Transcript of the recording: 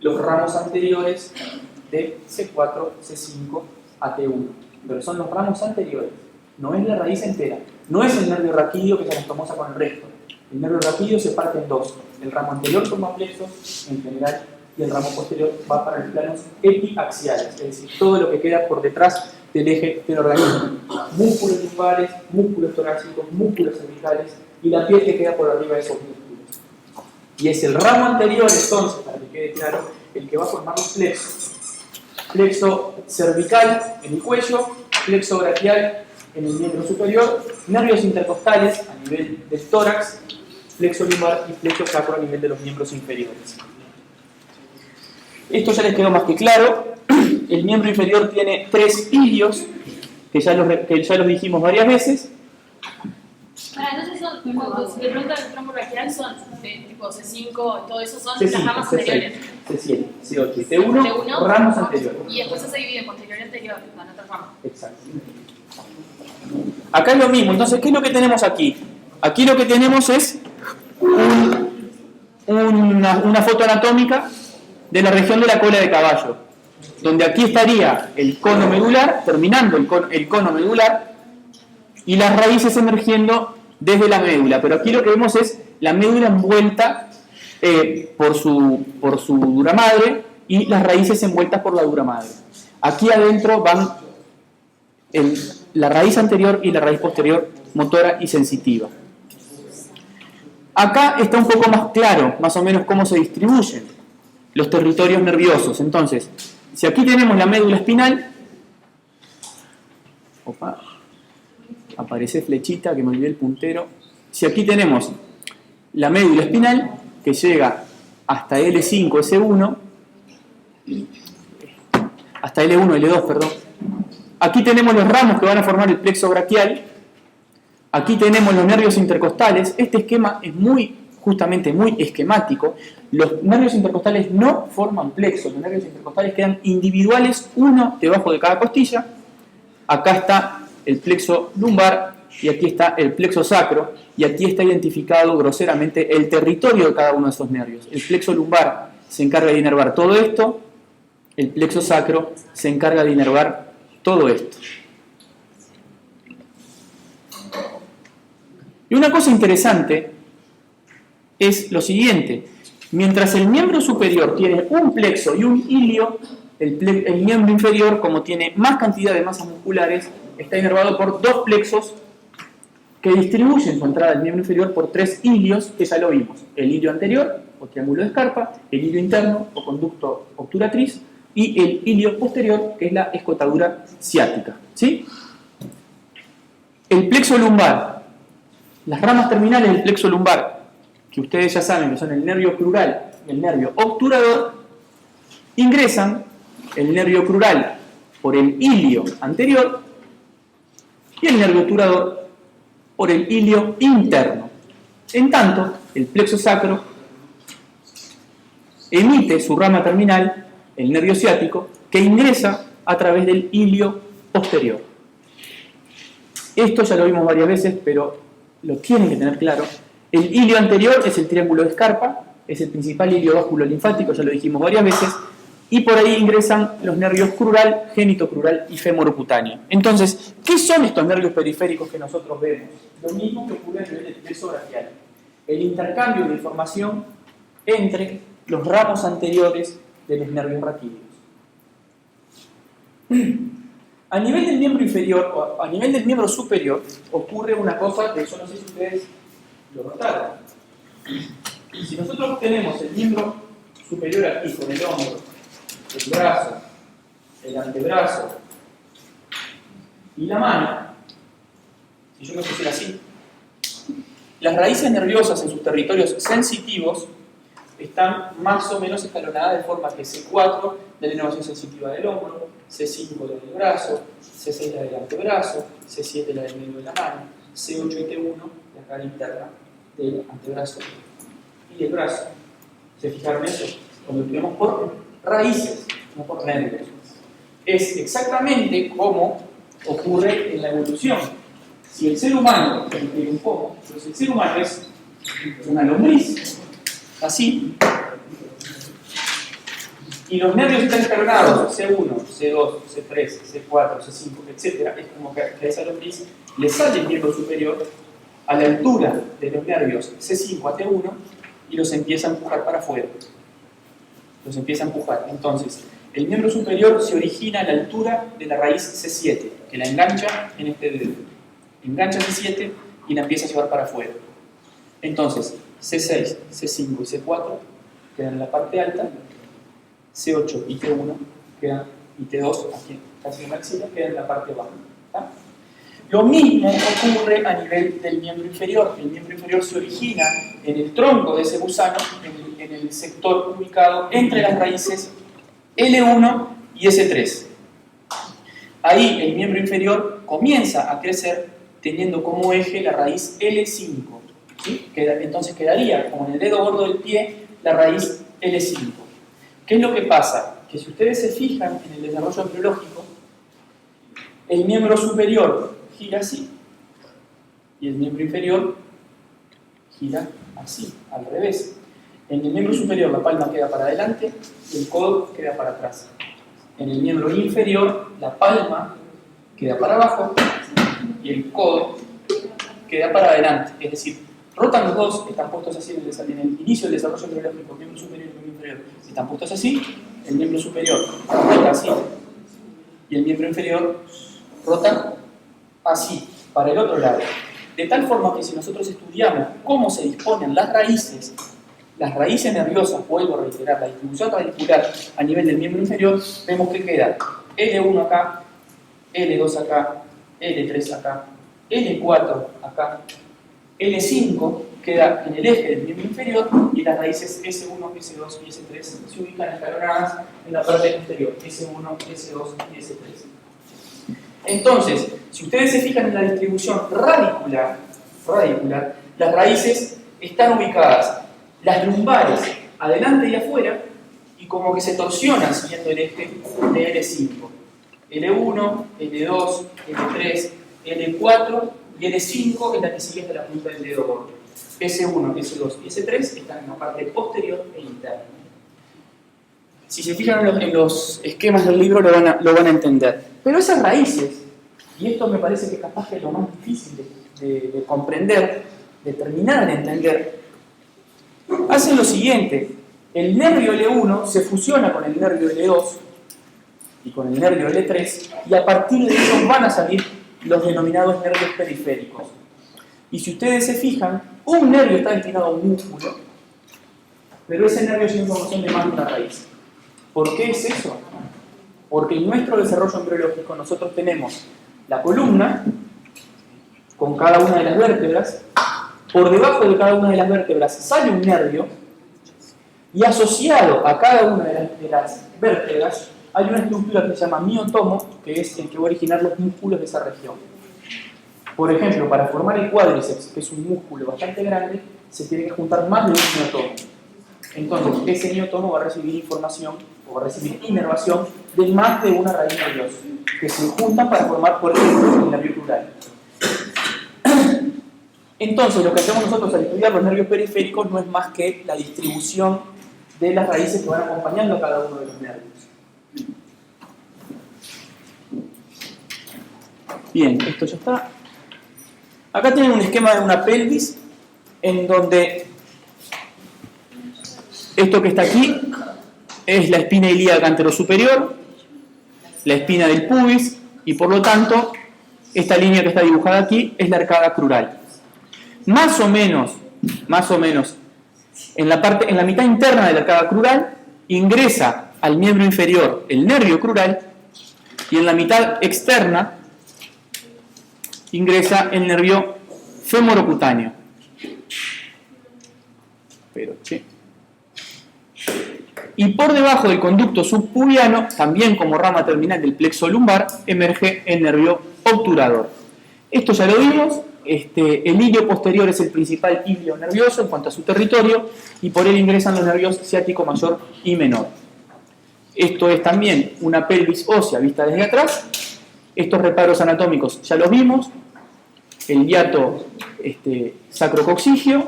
los ramos anteriores de C4, C5 a T1. Pero son los ramos anteriores, no es la raíz entera. No es el nervio raquídeo que se anastomosa con el resto. El nervio raquídeo se parte en dos. El ramo anterior forma plexos en general y el ramo posterior va para los planos epiaxiales, es decir, todo lo que queda por detrás del eje del organismo. Músculos lumbares, músculos torácicos, músculos cervicales y la piel que queda por arriba de esos músculos. Y es el ramo anterior, entonces, para que quede claro, el que va a formar los plexos. Plexo cervical en el cuello, plexo braquial en el miembro superior, nervios intercostales a nivel del tórax, plexo lumbar y plexo sacro a nivel de los miembros inferiores. Esto ya les quedó más que claro. El miembro inferior tiene 3 ilios, que ya los dijimos varias veces. Entonces son, cuando se le pregunta el trombo braquial, son de tipo C5, todo eso son C5, las ramas anteriores. C7, C8 y T1, ramos anteriores. Y después se divide en posterior y anterior, en otras ramas. Exacto. Acá es lo mismo. Entonces, ¿qué es lo que tenemos aquí? Aquí lo que tenemos es una foto anatómica de la región de la cola de caballo, donde aquí estaría el cono medular, terminando el cono medular, y las raíces emergiendo desde la médula. Pero aquí lo que vemos es la médula envuelta por su dura madre y las raíces envueltas por la dura madre. Aquí adentro van la raíz anterior y la raíz posterior, motora y sensitiva. Acá está un poco más claro, más o menos, cómo se distribuyen los territorios nerviosos. Entonces, si aquí tenemos la médula espinal, aparece flechita que me olvidé el puntero. Si aquí tenemos la médula espinal que llega hasta L5, S1, hasta L1, L2, perdón. Aquí tenemos los ramos que van a formar el plexo braquial. Aquí tenemos los nervios intercostales. Este esquema es justamente muy esquemático. Los nervios intercostales no forman plexos. Los nervios intercostales quedan individuales, uno debajo de cada costilla. Acá está el plexo lumbar y aquí está el plexo sacro. Y aquí está identificado groseramente el territorio de cada uno de esos nervios. El plexo lumbar se encarga de inervar todo esto. El plexo sacro se encarga de inervar todo esto. Y una cosa interesante es lo siguiente. Mientras el miembro superior tiene un plexo y un ilio, el miembro inferior, como tiene más cantidad de masas musculares, está inervado por 2 plexos que distribuyen su entrada del miembro inferior por 3 ilios, que ya lo vimos. El ilio anterior, o triángulo de Scarpa, el ilio interno, o conducto obturatriz, y el ilio posterior, que es la escotadura ciática. ¿Sí? El plexo lumbar. Las ramas terminales del plexo lumbar, que ustedes ya saben que son el nervio crural y el nervio obturador, ingresan el nervio crural por el ilio anterior y el nervio obturador por el ilio interno. En tanto, el plexo sacro emite su rama terminal, el nervio ciático, que ingresa a través del ilio posterior. Esto ya lo vimos varias veces, pero lo tienen que tener claro. El ilio anterior es el triángulo de Scarpa, es el principal ilio vasculo linfático, ya lo dijimos varias veces, y por ahí ingresan los nervios crural, genitocrural y femoroputáneo. Entonces, ¿qué son estos nervios periféricos que nosotros vemos? Lo mismo que ocurre a nivel del plexo braquial. El intercambio de información entre los ramos anteriores de los nervios raquídeos. A nivel del miembro inferior o a nivel del miembro superior ocurre una cosa que yo no sé si ustedes lo notaron. Si nosotros tenemos el miembro superior aquí con el hombro, el brazo, el antebrazo y la mano, si yo me pusiera así, las raíces nerviosas en sus territorios sensitivos están más o menos escalonadas de forma que C4 de la inervación sensitiva del hombro, C5 la del brazo, C6 la del antebrazo, C7 la del medio de la mano, C8 y T1 la cara interna del antebrazo y del brazo. ¿Se fijaron eso? Cuando estudiamos por raíces, no por nervios. Es exactamente como ocurre en la evolución. Si el ser humano, un poco, pues el ser humano es una lombriz, así, y los nervios están escalonados, C1, C2, C3, C4, C5, etc., es como que a esa lombriz le sale el miembro superior a la altura de los nervios C5 a T1 y los empieza a empujar para afuera. Los empieza a empujar. Entonces, el miembro superior se origina a la altura de la raíz C7, que la engancha en este dedo. Engancha C7 y la empieza a llevar para afuera. Entonces, C6, C5 y C4 quedan en la parte alta, C8 y T1 quedan, y T2, aquí casi en la axila, quedan en la parte baja. ¿Tá? Lo mismo ocurre a nivel del miembro inferior. El miembro inferior se origina en el tronco de ese gusano, en el sector ubicado entre las raíces L1 y S3. Ahí el miembro inferior comienza a crecer teniendo como eje la raíz L5. ¿Sí? Entonces quedaría, como en el dedo gordo del pie, la raíz L5. ¿Qué es lo que pasa? Que si ustedes se fijan en el desarrollo embriológico, el miembro superior gira así y el miembro inferior gira así, al revés. En el miembro superior la palma queda para adelante y el codo queda para atrás. En el miembro inferior la palma queda para abajo y el codo queda para adelante. Es decir, rotan los dos, están puestos así en el inicio del desarrollo embriológico, miembro superior y miembro inferior. Si están puestos así, el miembro superior rota así y el miembro inferior rota así, para el otro lado. De tal forma que si nosotros estudiamos cómo se disponen las raíces nerviosas, vuelvo a reiterar, la distribución radicular a nivel del miembro inferior, vemos que queda L1 acá, L2 acá, L3 acá, L4 acá, L5 queda en el eje del miembro inferior y las raíces S1, S2 y S3 se ubican escalonadas en la parte posterior, S1, S2 y S3. Entonces, si ustedes se fijan en la distribución radicular, las raíces están ubicadas, las lumbares, adelante y afuera, y como que se torsionan siguiendo el eje de L5. L1, L2, L3, L4 y L5 es la que sigue de la punta del dedo gordo. S1, S2 y S3 están en la parte posterior e interna. Si se fijan en los esquemas del libro lo van a entender. Pero esas raíces, y esto me parece que capaz que es lo más difícil de comprender, de terminar de entender, hacen lo siguiente: el nervio L1 se fusiona con el nervio L2 y con el nervio L3, y a partir de ellos van a salir los denominados nervios periféricos. Y si ustedes se fijan, un nervio está destinado a un músculo, pero ese nervio es información de más de una raíz. ¿Por qué es eso? Porque en nuestro desarrollo embriológico nosotros tenemos la columna con cada una de las vértebras. Por debajo de cada una de las vértebras sale un nervio y asociado a cada una de las vértebras hay una estructura que se llama miotomo, que es el que va a originar los músculos de esa región. Por ejemplo, para formar el cuádriceps, que es un músculo bastante grande, se tiene que juntar más de un miotomo. Entonces, ese miotomo va a recibir información o va a recibir inervación de más de una raíz nerviosa, que se juntan para formar, por ejemplo, el nervio crural. Entonces, lo que hacemos nosotros al estudiar los nervios periféricos no es más que la distribución de las raíces que van acompañando a cada uno de los nervios. Bien, esto ya está. Acá tienen un esquema de una pelvis en donde esto que está aquí es la espina ilíaca anterosuperior, la espina del pubis, y por lo tanto esta línea que está dibujada aquí es la arcada crural. Más o menos en la mitad interna de la arcada crural ingresa al miembro inferior el nervio crural, y en la mitad externa ingresa el nervio femorocutáneo. Y por debajo del conducto subpubiano, también como rama terminal del plexo lumbar, emerge el nervio obturador. Esto ya lo vimos. El ilio posterior es el principal ilio nervioso en cuanto a su territorio, y por él ingresan los nervios ciático mayor y menor. Esto es también una pelvis ósea vista desde atrás. Estos reparos anatómicos ya los vimos: el hiato sacrococcigio,